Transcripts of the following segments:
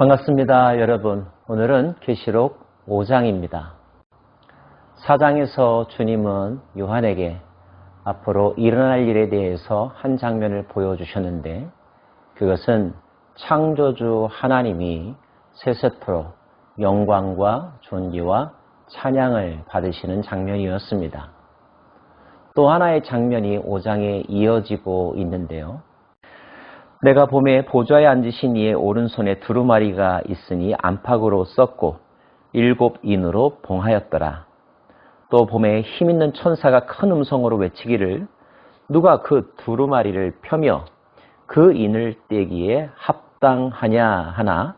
반갑습니다, 여러분. 오늘은 계시록 5장입니다. 4장에서 주님은 요한에게 앞으로 일어날 일에 대해서 한 장면을 보여주셨는데, 그것은 창조주 하나님이 세세토록 영광과 존귀와 찬양을 받으시는 장면이었습니다. 또 하나의 장면이 5장에 이어지고 있는데요. 내가 봄에 보좌에 앉으신 이의 오른손에 두루마리가 있으니 안팎으로 썼고 7 인으로 봉하였더라. 또 봄에 힘있는 천사가 큰 음성으로 외치기를 누가 그 두루마리를 펴며 그 인을 떼기에 합당하냐 하나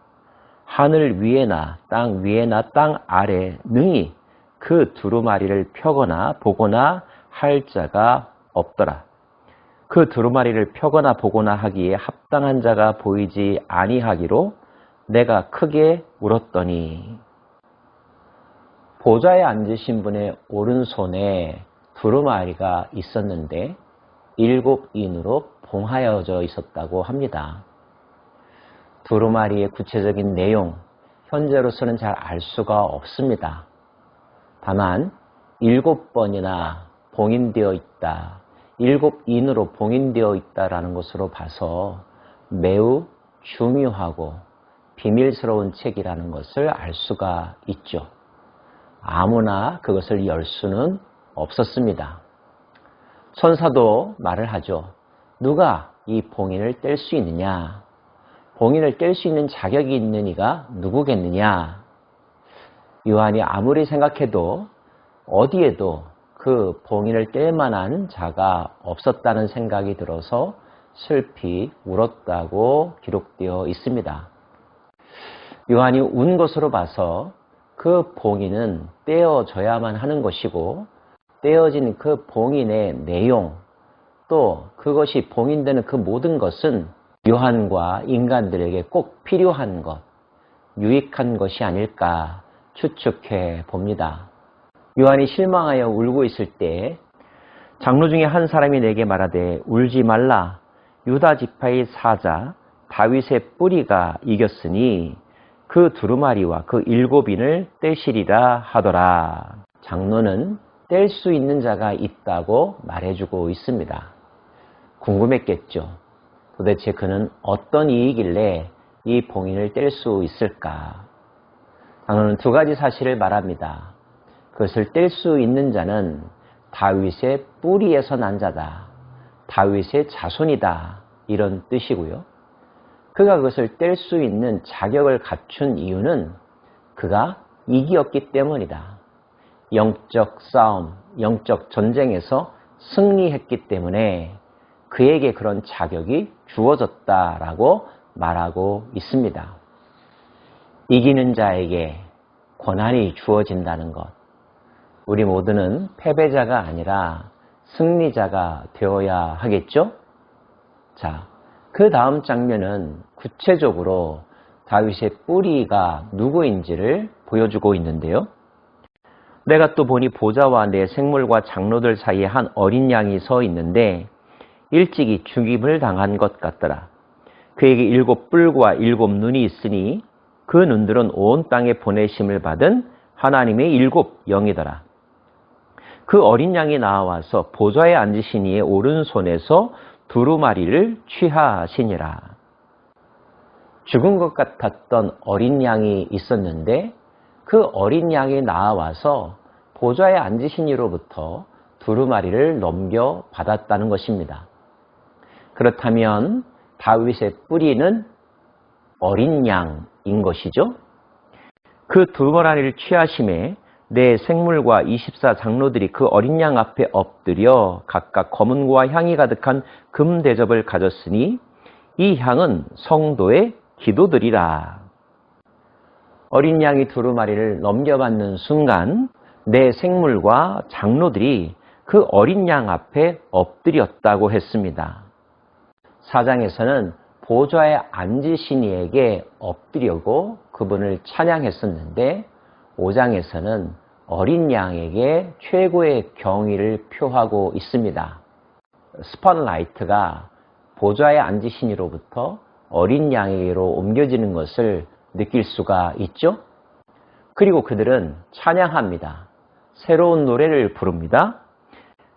하늘 위에나 땅 위에나 땅 아래 능히 그 두루마리를 펴거나 보거나 할 자가 없더라. 그 두루마리를 펴거나 보거나 하기에 합당한 자가 보이지 아니하기로 내가 크게 울었더니, 보좌에 앉으신 분의 오른손에 두루마리가 있었는데 7 인으로 봉하여져 있었다고 합니다. 두루마리의 구체적인 내용, 현재로서는 잘 알 수가 없습니다. 다만 7번이나 봉인되어 있다, 7 인으로 봉인되어 있다라는 것으로 봐서 매우 중요하고 비밀스러운 책이라는 것을 알 수가 있죠. 아무나 그것을 열 수는 없었습니다. 천사도 말을 하죠. 누가 이 봉인을 뗄 수 있느냐? 봉인을 뗄 수 있는 자격이 있는 이가 누구겠느냐? 요한이 아무리 생각해도 어디에도 그 봉인을 뗄 만한 자가 없었다는 생각이 들어서 슬피 울었다고 기록되어 있습니다. 요한이 운 것으로 봐서 그 봉인은 떼어져야만 하는 것이고, 떼어진 그 봉인의 내용, 또 그것이 봉인되는 그 모든 것은 요한과 인간들에게 꼭 필요한 것, 유익한 것이 아닐까 추측해 봅니다. 요한이 실망하여 울고 있을 때 장로 중에 한 사람이 내게 말하되 울지 말라. 유다 지파의 사자 다윗의 뿌리가 이겼으니 그 두루마리와 그 7 인을 떼시리라 하더라. 장로는 뗄 수 있는 자가 있다고 말해주고 있습니다. 궁금했겠죠. 도대체 그는 어떤 이이길래 이 봉인을 뗄 수 있을까? 장로는 2가지 사실을 말합니다. 그것을 뗄 수 있는 자는 다윗의 뿌리에서 난 자다, 다윗의 자손이다, 이런 뜻이고요. 그가 그것을 뗄 수 있는 자격을 갖춘 이유는 그가 이기었기 때문이다. 영적 싸움, 영적 전쟁에서 승리했기 때문에 그에게 그런 자격이 주어졌다라고 말하고 있습니다. 이기는 자에게 권한이 주어진다는 것. 우리 모두는 패배자가 아니라 승리자가 되어야 하겠죠? 자, 그 다음 장면은 구체적으로 다윗의 뿌리가 누구인지를 보여주고 있는데요. 내가 또 보니 보좌와 내 생물과 장로들 사이에 한 어린 양이 서 있는데 일찍이 죽임을 당한 것 같더라. 그에게 7 뿔과 7 눈이 있으니 그 눈들은 온 땅에 보내심을 받은 하나님의 7 영이더라. 그 어린 양이 나와서 보좌에 앉으신 이의 오른손에서 두루마리를 취하시니라. 죽은 것 같았던 어린 양이 있었는데 그 어린 양이 나와서 보좌에 앉으신 이로부터 두루마리를 넘겨받았다는 것입니다. 그렇다면 다윗의 뿌리는 어린 양인 것이죠. 그 두루마리를 취하심에 내 생물과 24 장로들이 그 어린 양 앞에 엎드려 각각 검은고와 향이 가득한 금 대접을 가졌으니 이 향은 성도의 기도들이라. 어린 양이 두루마리를 넘겨받는 순간 내 생물과 장로들이 그 어린 양 앞에 엎드렸다고 했습니다. 4장에서는 보좌에 앉으신 이에게 엎드리고 그분을 찬양했었는데 5장에서는 어린 양에게 최고의 경의를 표하고 있습니다. 스팟라이트가 보좌에 앉으신 이로부터 어린 양에게로 옮겨지는 것을 느낄 수가 있죠. 그리고 그들은 찬양합니다. 새로운 노래를 부릅니다.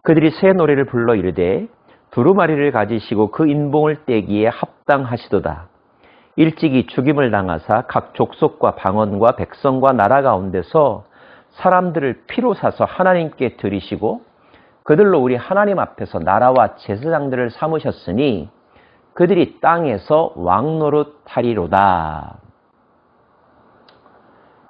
그들이 새 노래를 불러 이르되 두루마리를 가지시고 그 인봉을 떼기에 합당하시도다. 일찍이 죽임을 당하사 각 족속과 방언과 백성과 나라 가운데서 사람들을 피로 사서 하나님께 드리시고 그들로 우리 하나님 앞에서 나라와 제사장들을 삼으셨으니 그들이 땅에서 왕노릇하리로다.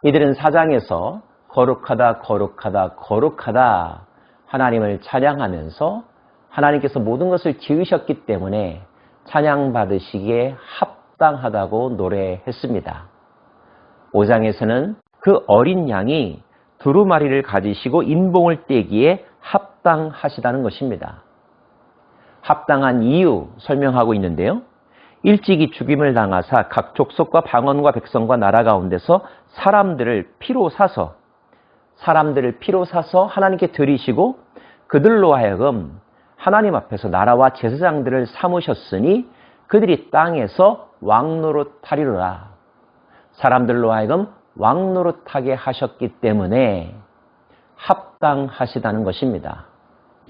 이들은 사장에서 거룩하다 거룩하다 거룩하다 하나님을 찬양하면서 하나님께서 모든 것을 지으셨기 때문에 찬양받으시기에 합당하다고 노래했습니다. 5장에서는 그 어린 양이 두루마리를 가지시고 인봉을 떼기에 합당하시다는 것입니다. 합당한 이유 설명하고 있는데요. 일찍이 죽임을 당하사 각 족속과 방언과 백성과 나라 가운데서 사람들을 피로 사서 하나님께 드리시고 그들로 하여금 하나님 앞에서 나라와 제사장들을 삼으셨으니 그들이 땅에서 왕노릇하리로라. 사람들로 하여금 왕노릇하게 하셨기 때문에 합당하시다는 것입니다.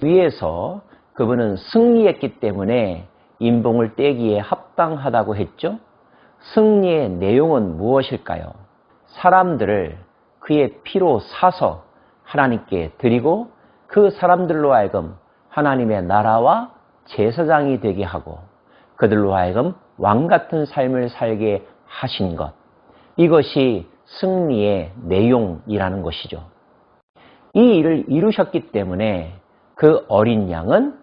위에서 그분은 승리했기 때문에 인봉을 떼기에 합당하다고 했죠. 승리의 내용은 무엇일까요? 사람들을 그의 피로 사서 하나님께 드리고 그 사람들로 하여금 하나님의 나라와 제사장이 되게 하고 그들로 하여금 왕같은 삶을 살게 하신 것. 이것이 승리의 내용이라는 것이죠. 이 일을 이루셨기 때문에 그 어린 양은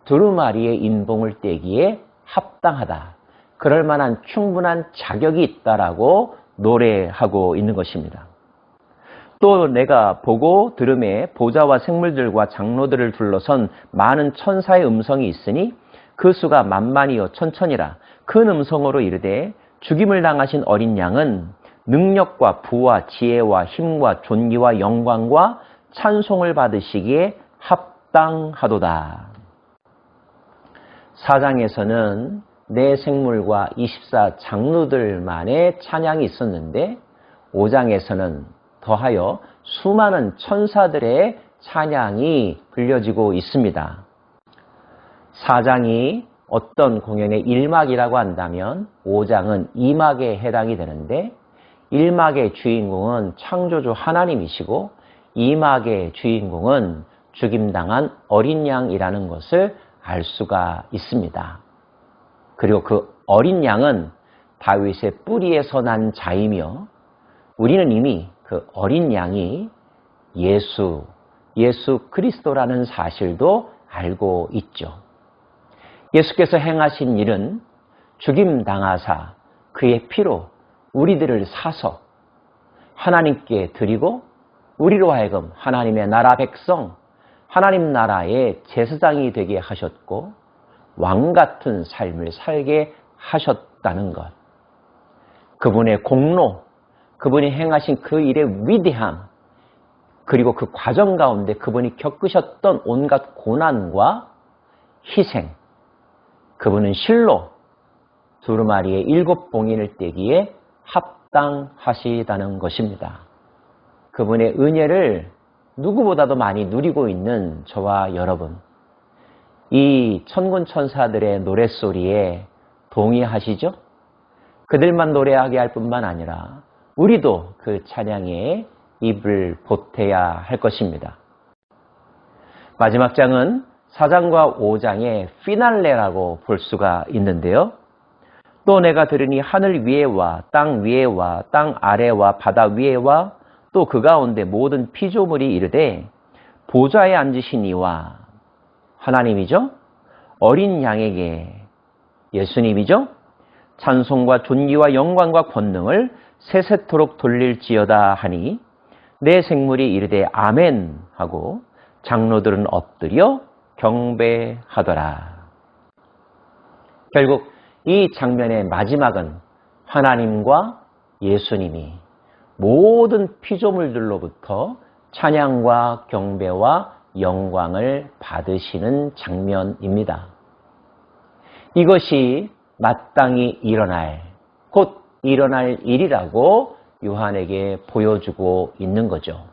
두루마리의 인봉을 떼기에 합당하다. 그럴 만한 충분한 자격이 있다라고 노래하고 있는 것입니다. 또 내가 보고 들음에 보좌와 생물들과 장로들을 둘러선 많은 천사의 음성이 있으니 그 수가 만만이요 천천이라. 큰 음성으로 이르되 죽임을 당하신 어린 양은 능력과 부와 지혜와 힘과 존귀와 영광과 찬송을 받으시기에 합당하도다. 4장에서는 네 생물과 24 장로들만의 찬양이 있었는데 5장에서는 더하여 수많은 천사들의 찬양이 불려지고 있습니다. 4장이 어떤 공연의 1막이라고 한다면 5장은 2막에 해당이 되는데 1막의 주인공은 창조주 하나님이시고 2막의 주인공은 죽임당한 어린 양이라는 것을 알 수가 있습니다. 그리고 그 어린 양은 다윗의 뿌리에서 난 자이며 우리는 이미 그 어린 양이 예수 그리스도라는 사실도 알고 있죠. 예수께서 행하신 일은 죽임당하사 그의 피로 우리들을 사서 하나님께 드리고 우리로 하여금 하나님의 나라 백성, 하나님 나라의 제사장이 되게 하셨고 왕같은 삶을 살게 하셨다는 것. 그분의 공로, 그분이 행하신 그 일의 위대함, 그리고 그 과정 가운데 그분이 겪으셨던 온갖 고난과 희생, 그분은 실로 두루마리의 7 봉인을 떼기에 합당하시다는 것입니다. 그분의 은혜를 누구보다도 많이 누리고 있는 저와 여러분, 이 천군 천사들의 노랫소리에 동의하시죠? 그들만 노래하게 할 뿐만 아니라 우리도 그 찬양에 입을 보태야 할 것입니다. 마지막 장은 4장과 5장의 피날레라고 볼 수가 있는데요. 또 내가 들으니 하늘 위에와 땅 위에와 땅 아래와 바다 위에와 또 그 가운데 모든 피조물이 이르되 보좌에 앉으신 이와 하나님이죠. 어린 양에게 예수님이죠. 찬송과 존귀와 영광과 권능을 세세토록 돌릴지어다 하니 내 생물이 이르되 아멘 하고 장로들은 엎드려 경배하더라. 결국 이 장면의 마지막은 하나님과 예수님이 모든 피조물들로부터 찬양과 경배와 영광을 받으시는 장면입니다. 이것이 마땅히 일어날, 곧 일어날 일이라고 요한에게 보여주고 있는 거죠.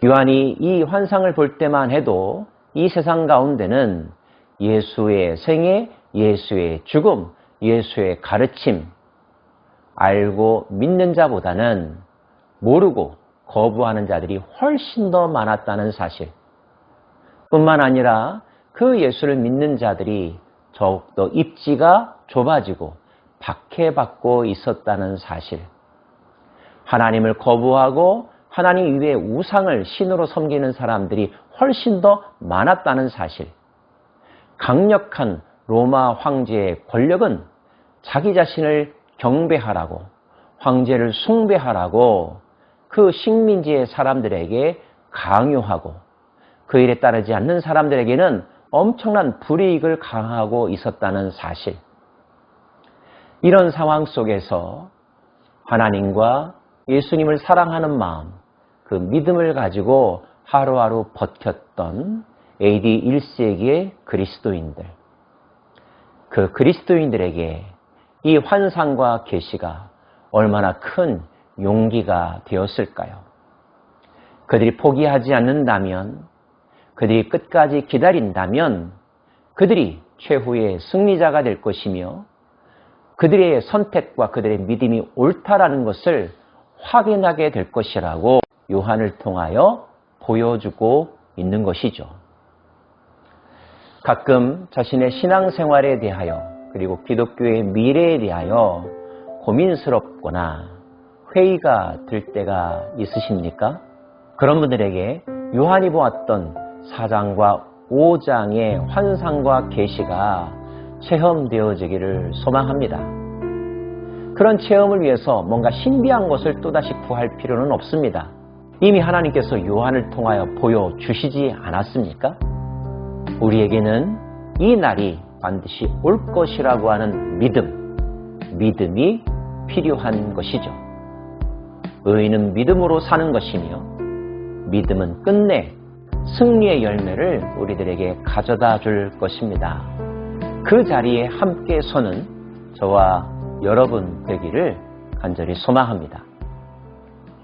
요한이 이 환상을 볼 때만 해도 이 세상 가운데는 예수의 생애, 예수의 죽음, 예수의 가르침, 알고 믿는 자보다는 모르고 거부하는 자들이 훨씬 더 많았다는 사실. 뿐만 아니라 그 예수를 믿는 자들이 더욱더 입지가 좁아지고 박해받고 있었다는 사실. 하나님을 거부하고 하나님 이외의 우상을 신으로 섬기는 사람들이 훨씬 더 많았다는 사실. 강력한 로마 황제의 권력은 자기 자신을 경배하라고, 황제를 숭배하라고 그 식민지의 사람들에게 강요하고 그 일에 따르지 않는 사람들에게는 엄청난 불이익을 가하고 있었다는 사실. 이런 상황 속에서 하나님과 예수님을 사랑하는 마음, 그 믿음을 가지고 하루하루 버텼던 AD 1세기의 그리스도인들. 그 그리스도인들에게 이 환상과 계시가 얼마나 큰 용기가 되었을까요? 그들이 포기하지 않는다면, 그들이 끝까지 기다린다면 그들이 최후의 승리자가 될 것이며 그들의 선택과 그들의 믿음이 옳다라는 것을 확인하게 될 것이라고 요한을 통하여 보여주고 있는 것이죠. 가끔 자신의 신앙생활에 대하여 그리고 기독교의 미래에 대하여 고민스럽거나 회의가 될 때가 있으십니까? 그런 분들에게 요한이 보았던 4장과 5장의 환상과 계시가 체험되어지기를 소망합니다. 그런 체험을 위해서 뭔가 신비한 것을 또다시 구할 필요는 없습니다. 이미 하나님께서 요한을 통하여 보여주시지 않았습니까? 우리에게는 이 날이 반드시 올 것이라고 하는 믿음이 필요한 것이죠. 의인은 믿음으로 사는 것이며 믿음은 끝내 승리의 열매를 우리들에게 가져다 줄 것입니다. 그 자리에 함께 서는 저와 여러분 되기를 간절히 소망합니다.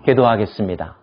기도하겠습니다.